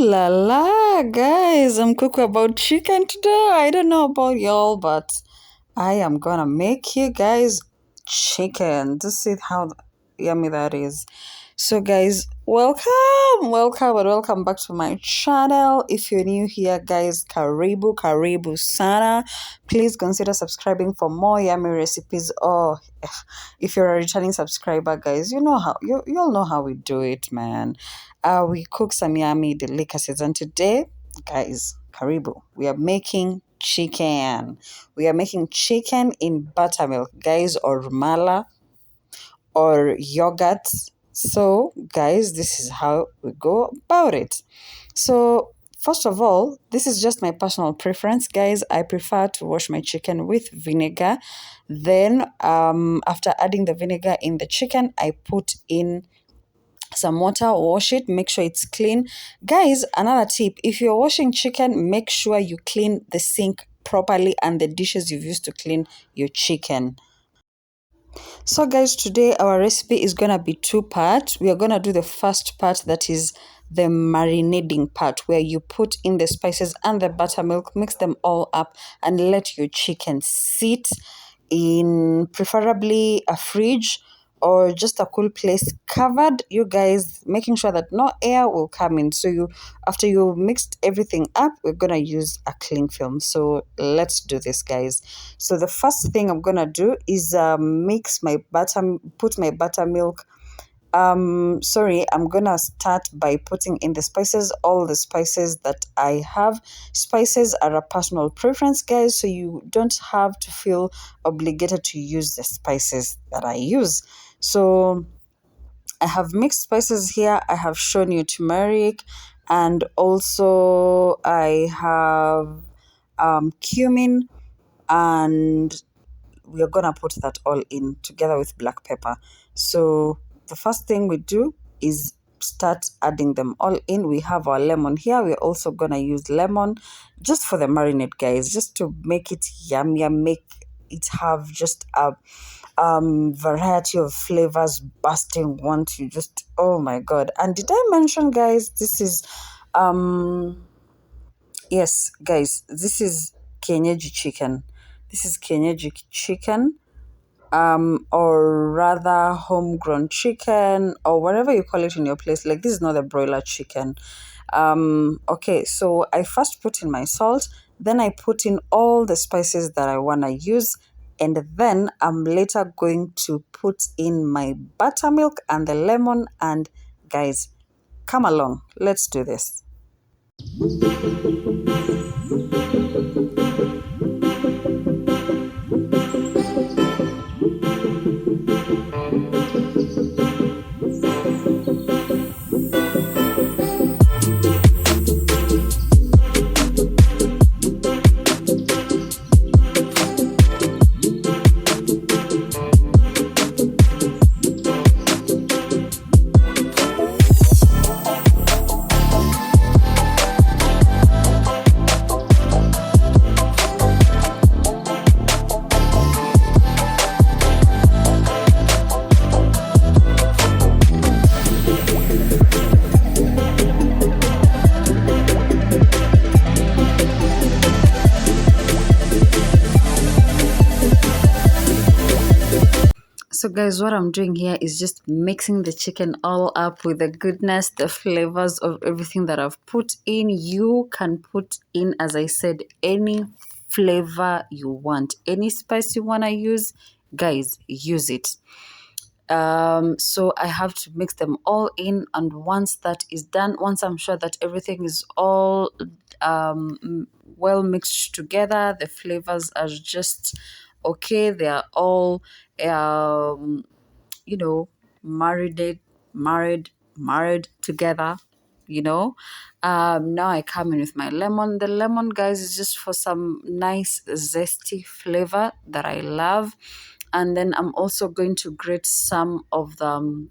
la la, guys, I'm cooking about chicken today. I don't know about y'all, but I am gonna make you guys chicken. This is how yummy that is. So, guys, welcome, and welcome back to my channel. If you're new here, guys, karibu sana. Please consider subscribing for more yummy recipes. Oh, if you're a returning subscriber, guys, you all know how we do it, man. We cook some yummy delicacies, and today, guys, karibu, we are making chicken. We are making chicken in buttermilk, guys, or mala or yogurt. So, guys, this is how we go about it. So, first of all, this is just my personal preference, guys. I prefer to wash my chicken with vinegar. Then, after adding the vinegar in the chicken, I put in some water, wash it, make sure it's clean. Guys, another tip, if you're washing chicken, make sure you clean the sink properly and the dishes you've used to clean your chicken. So, guys, today our recipe is gonna be two parts. We are gonna do the first part, that is the marinating part, where you put in the spices and the buttermilk, mix them all up, and let your chicken sit in preferably a fridge or just a cool place, covered, you guys, making sure that no air will come in. So you, after you mixed everything up, we're gonna use a cling film. So let's do this, guys. So the first thing I'm gonna do is put my buttermilk. I'm gonna start by putting in the spices, all the spices that I have. Spices are a personal preference, guys, so you don't have to feel obligated to use the spices that I use. So I have mixed spices here. I have shown you turmeric, and also I have cumin, and we are gonna put that all in together with black pepper. So the first thing we do is start adding them all in. We have our lemon here. We're also gonna use lemon just for the marinade, guys, just to make it yummy, make it have just a variety of flavors bursting once you just, oh my god. And did I mention, guys, this is yes, guys, this is kienyeji chicken. This is kienyeji chicken, or rather homegrown chicken, or whatever you call it in your place. Like, this is not a broiler chicken. Okay, so I first put in my salt, then I put in all the spices that I want to use, and then I'm later going to put in my buttermilk and the lemon. And guys, come along, let's do this. So, guys, what I'm doing here is just mixing the chicken all up with the goodness, the flavors of everything that I've put in. You can put in, as I said, any flavor you want, any spice you want to use, guys, use it. So I have to mix them all in, and once that is done, once I'm sure that everything is all well mixed together, the flavors are just okay, they are all you know, married together, now I come in with my lemon. The lemon, guys, is just for some nice zesty flavor that I love. And then I'm also going to grate some of the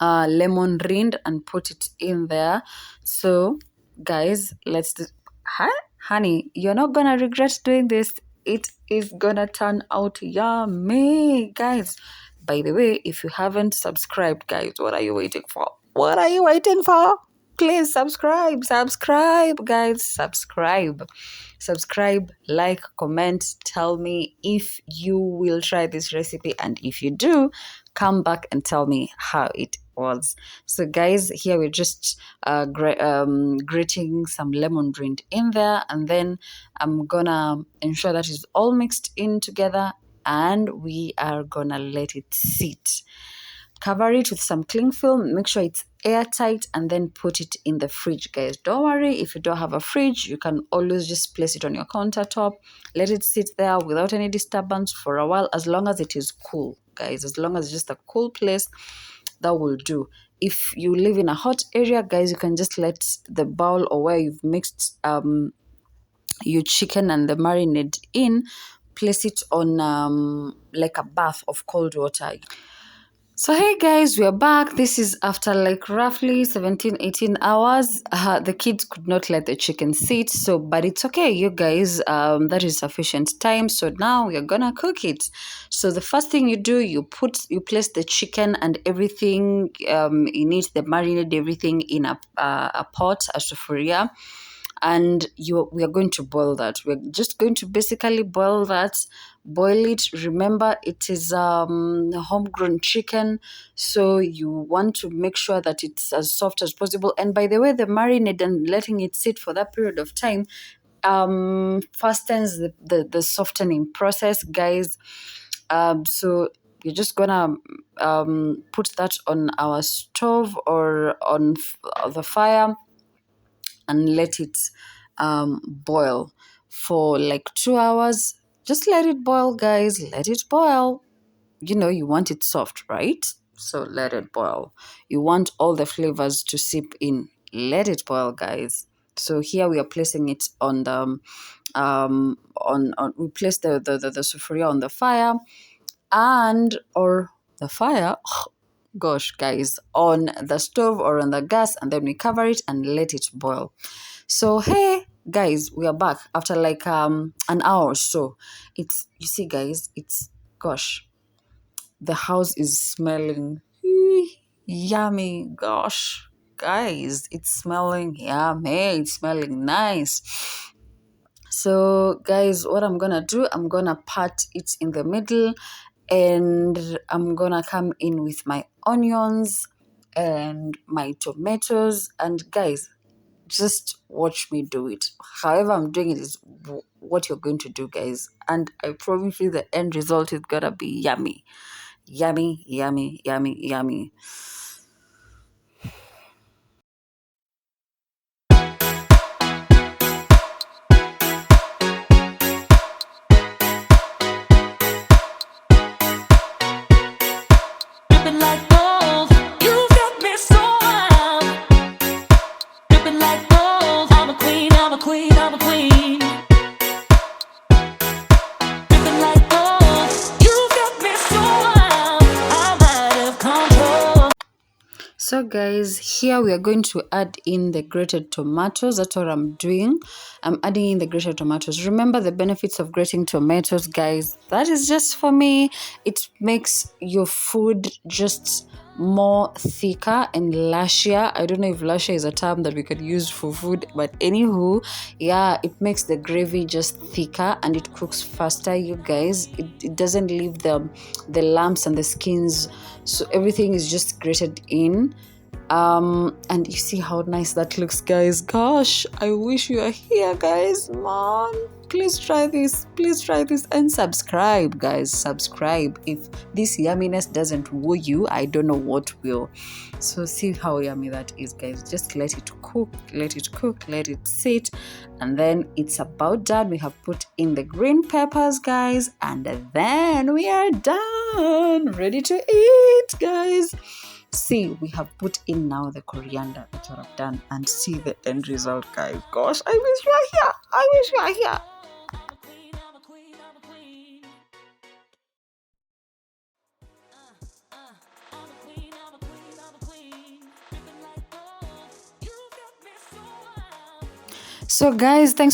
lemon rind and put it in there. So, guys, let's do. Hi, honey, you're not gonna regret doing this. It is gonna turn out yummy, guys. By the way, if you haven't subscribed, guys, what are you waiting for? What are you waiting for? Please subscribe, guys, subscribe, like, comment, tell me if you will try this recipe, and if you do, come back and tell me how it was. So guys, here we're just grating some lemon rind in there, and then I'm gonna ensure that it's all mixed in together, and we are gonna let it sit. Cover it with some cling film, make sure it's airtight, and then put it in the fridge, guys. Don't worry if you don't have a fridge, you can always just place it on your countertop, let it sit there without any disturbance for a while, as long as it is cool, guys. As long as it's just a cool place, that will do. If you live in a hot area, guys, you can just let the bowl, or where you've mixed your chicken and the marinade in, place it on like a bath of cold water. So hey guys, we are back. This is after like roughly 17, 18 hours. The kids could not let the chicken sit, so but it's okay, you guys. That is sufficient time. So now we are gonna cook it. So the first thing you do, you place the chicken and everything in it, the marinade, everything in a pot, a sufuria, and we are going to boil that. We're just going to basically boil that, boil it. Remember, it is homegrown chicken, so you want to make sure that it's as soft as possible. And by the way, the marinade and letting it sit for that period of time fastens the softening process, guys. So you're just gonna put that on our stove or on the fire, and let it boil for like 2 hours. Just let it boil, guys. Let it boil. You know, you want it soft, right? So let it boil. You want all the flavors to seep in. Let it boil, guys. So here we are placing it on the on we place the sufuria on the fire, and or the fire gosh, guys, on the stove or on the gas, and then we cover it and let it boil. So hey guys, we are back after like an hour or so. It's, you see guys, it's, gosh, the house is smelling yummy. Gosh, guys, it's smelling yummy, it's smelling nice. So guys, what I'm gonna do, I'm gonna part it in the middle, and I'm gonna come in with my onions and my tomatoes. And guys, just watch me do it. However I'm doing it is what you're going to do, guys, and I promise you the end result is gonna be yummy, yummy, yummy, yummy, yummy. Dripping like gold, you got me so wild. Dripping like gold, I'm a queen, I'm a queen, I'm a queen. Dripping like gold, you got me so wild, I'm out of control. So guys, here we are going to add in the grated tomatoes. That's what I'm doing. I'm adding in the grated tomatoes. Remember the benefits of grating tomatoes, guys. That is just for me. It makes your food just more thicker and lushier. I don't know if lushier is a term that we could use for food, but anywho, yeah, it makes the gravy just thicker and it cooks faster, you guys. It doesn't leave the lumps and the skins, so everything is just grated in. And you see how nice that looks, guys. Gosh, I wish you are here, guys. Mom, please try this, and subscribe, guys. Subscribe. If this yumminess doesn't woo you, I don't know what will. So see how yummy that is, guys. Just let it cook, let it sit, and then it's about done. We have put in the green peppers, guys, and then we are done, ready to eat, guys. See, we have put in now the coriander. That's what I've done, and see the end result, guys. Gosh, I wish you are here. I wish you are here. So guys, thanks